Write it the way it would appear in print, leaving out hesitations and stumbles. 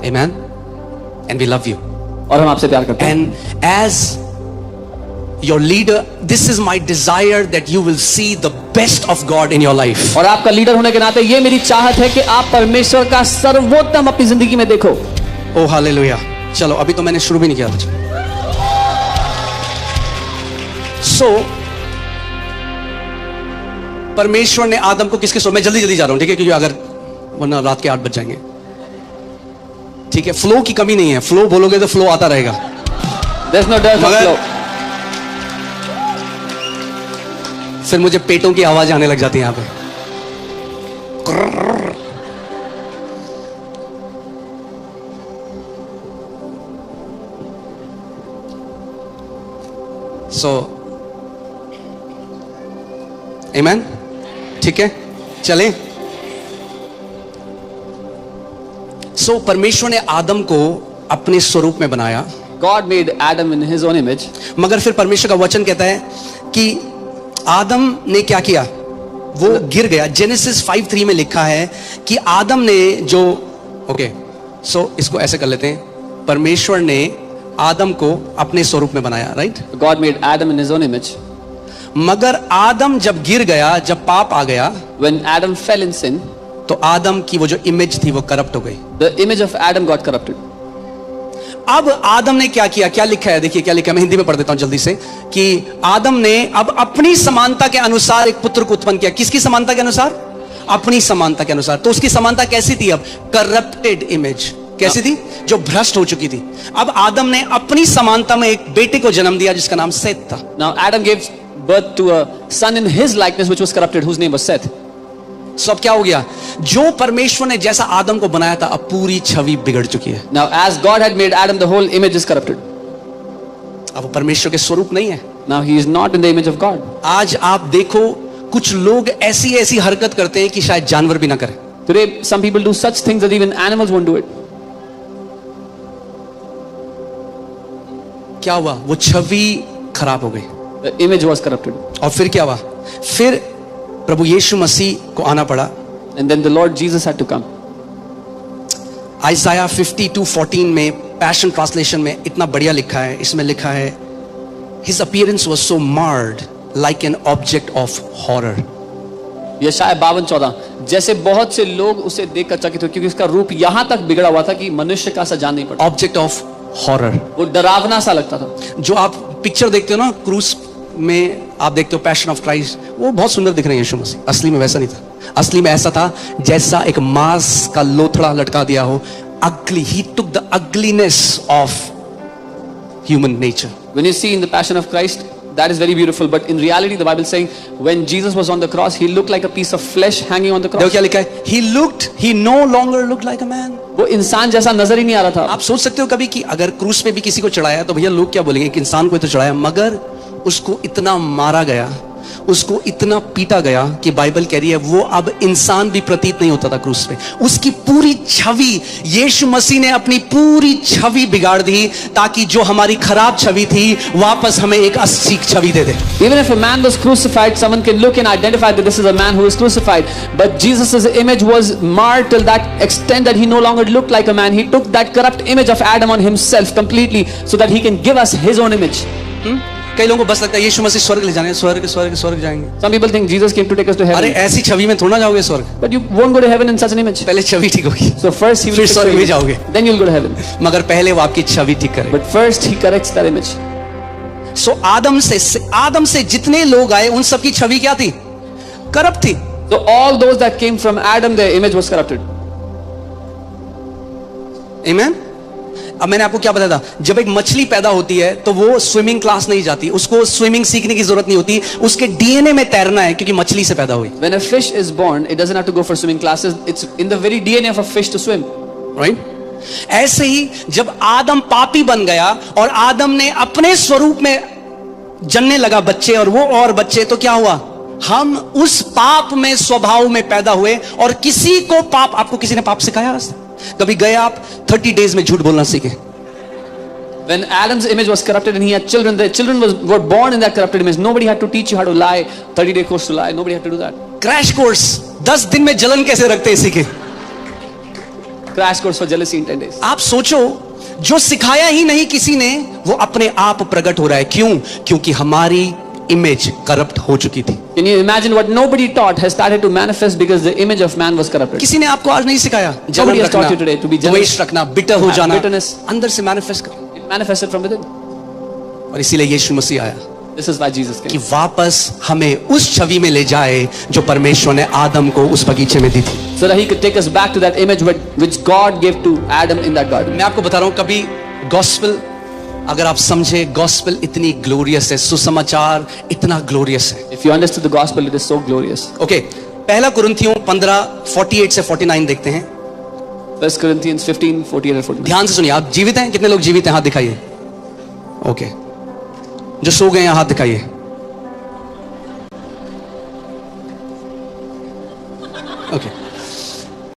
Amen. And we love you. और हम आपसे प्यार करते हैं. And as your leader, this is my desire that you will see the best of God in your life. और आपका लीडर होने के नाते ये मेरी चाहत है कि आप परमेश्वर का सर्वोत्तम अपनी जिंदगी में देखो. Oh hallelujah. चलो अभी तो मैंने शुरू भी नहीं किया था. So परमेश्वर ने आदम को किसके सो, मैं जल्दी जा रहा हूं, ठीक है, क्योंकि अगर वरना रात के 8 बज जाएंगे. ठीक है, फ्लो की कमी नहीं है, फ्लो बोलोगे तो फ्लो आता रहेगा. There's no dearth of flow. फिर मुझे पेटों की आवाज आने लग जाती है यहां पे. So Amen. ठीक है, चलें. So परमेश्वर ने आदम को अपने स्वरूप में बनाया. God made Adam in his own image. मगर फिर परमेश्वर का वचन कहता है कि आदम ने क्या किया, वो गिर गया. जेनेसिस 5:3 में लिखा है कि आदम ने जो सो इसको ऐसे कर लेते हैं, परमेश्वर ने आदम को अपने स्वरूप में बनाया. Right. God made Adam in his own image. मगर आदम जब गिर गया, जब पाप आ गया, When Adam fell in sin, तो आदम की वो जो इमेज थी वो करप्ट हो गई. the image of Adam got corrupted. अब आदम ने क्या किया, क्या लिखा है, देखिए क्या लिखा है, मैं हिंदी में पढ़ देता हूं जल्दी से, कि आदम ने अब अपनी समानता के अनुसार एक पुत्र को उत्पन्न किया. किसकी समानता के अनुसार? अपनी समानता के अनुसार. तो उसकी समानता कैसी थी? अब करप्टेड इमेज. कैसी थी? जो भ्रष्ट हो चुकी थी. अब आदम ने अपनी समानता में एक बेटे को जन्म दिया जिसका नाम सेत था. Now Adam gave birth to a son in his likeness which was corrupted, whose name was Seth. सो अब क्या हो गया, जो परमेश्वर ने जैसा आदम को बनाया था, अब पूरी छवि बिगड़ चुकी है. Now as God had made Adam, the whole image is corrupted. अब वो परमेश्वर के स्वरूप नहीं है. Now he is not in the image of God. आज आप देखो कुछ लोग ऐसी हरकत करते हैं कि शायद जानवर भी ना करें. Today some people do such things that even animals won't do it. क्या हुआ? वो छवि खराब हो गई. The image was corrupted. और फिर क्या हुआ? फिर प्रभु यीशु मसीह को आना पड़ा. And then the Lord Jesus had to come. आइसाया 52:14 में पैशन ट्रांसलेशन में इतना बढ़िया लिखा है. इसमें लिखा है, His appearance was so marred like an object of horror. यशाया 52:14, जैसे बहुत से लोग उसे देखकर चकित हुए क्योंकि उसका रूप यहां तक बिगड़ा हुआ था कि मनुष्य का सा जान नहीं पड़ता. Object of horror. वो डरावना सा लगता था. जो आप पिक्चर देखते हो ना क्रूज में, आप देखते हो पैशन ऑफ क्राइस्ट, वो बहुत सुंदर दिख रहे हैं यीशु मसीह. असली में वैसा नहीं था. असली में ऐसा था जैसा एक मांस का लोथड़ा लटका दिया हो. Ugly, he took the ugliness of human nature. When you see in the Passion of Christ, that is very beautiful, but in reality the Bible is saying when Jesus was on the cross, he looked like a piece of flesh hanging on the cross. देखो क्या लिखा है, he no longer looked like a man. वो इंसान जैसा नजर ही नहीं आ रहा था. आप सोच सकते हो कभी कि अगर क्रूस पे भी किसी को चढ़ाया तो भैया लोग क्या बोलेंगे, एक इंसान को तो चढ़ाया, मगर उसको इतना मारा गया, उसको इतना पीटा गया कि बाइबल कह रही है वो अब इंसान भी प्रतीत नहीं होता था क्रूस पे. उसकी पूरी छवि, यीशु मसीह ने अपनी पूरी छवि बिगाड़ दी ताकि जो हमारी खराब छवि थी वापस हमें एक अच्छी छवि दे दे. Even if a man was crucified, someone can look and identify that this is a man who is crucified, but Jesus' image was marred till that extent that he no longer looked like a man. He took that corrupt image of Adam on himself completely so that he can give us his own image. कई लोगों को बस लगता है यीशु मसीह स्वर्ग ले जाने, स्वर्ग जाएंगे. Some people think Jesus came to take us to heaven. अरे ऐसी छवि में थोड़ा जाओगे स्वर्ग. But you won't go to heaven in such an image. पहले छवि ठीक होगी, So first he will फिर fix स्वर्ग your में image. जाओगे. Then you'll go to heaven. मगर पहले वो आपकी छवि ठीक करे. But first he corrects that image. सो आदम से जितने लोग आए उन सबकी छवि क्या थी? करप्ट थी. So all those that came from Adam, their image was corrupted. आमीन. अब मैंने आपको क्या बताया था, जब एक मछली पैदा होती है तो वो स्विमिंग क्लास नहीं जाती, उसको स्विमिंग सीखने की जरूरत नहीं होती, उसके डीएनए में तैरना है क्योंकि मछली से पैदा हुई. When a fish is born, it doesn't have to go for swimming classes. It's in the very DNA of a fish to swim. Right. ऐसे ही जब आदम पापी बन गया और आदम ने अपने स्वरूप में जन्ने लगा बच्चे और वो और बच्चे, तो क्या हुआ, हम उस पाप में स्वभाव में पैदा हुए. और किसी को पाप, आपको किसी ने पाप सिखाया? कभी गए आप 30 डेज में झूठ बोलना सीखे? When Adam's image was corrupted and he had children, the children were born in that corrupted image. Nobody had to teach you how to lie, 30-day course to lie. Nobody had to do that. Crash course 10 दिन में जलन कैसे रखते हैं सीखे. crash course for jealousy in 10 days. आप सोचो, जो सिखाया ही नहीं किसी ने, वो अपने आप प्रकट हो रहा है। क्यों? क्योंकि हमारी इमेज करप्ट हो चुकी थी। Can you imagine what nobody taught has started to manifest because the image of man was corrupted? किसी ने आपको आज नहीं सिखाया जलन Nobody has taught you today रखना, to be jealous, द्वेष रखना, बिटर हो have जाना, bitterness. अंदर से मैनिफेस्ट करो। It manifested from within. और इसीलिए यीशु मसीह आया This is why Jesus कि came. वापस हमें उस छवि में ले जाए जो परमेश्वर ने आदम को उस बगीचे में दी थी। So that he could take us back to that image which God gave to Adam in that garden. मैं आपको बता रहा हूं, कभी गॉस्पेल अगर आप समझे, गॉस्पेल इतनी ग्लोरियस है, सुसमाचार इतना ग्लोरियस है। If you understood the gospel, it is so glorious. Okay, पहला कुरिन्थियों 15:48 से 49 देखते हैं। 1 Corinthians 15, 48 and 49. ध्यान से सुनिए। आप जीवित हैं? कितने लोग जीवित हैं? हाथ दिखाइए। ओके, जो सो गए हैं हाथ दिखाइए।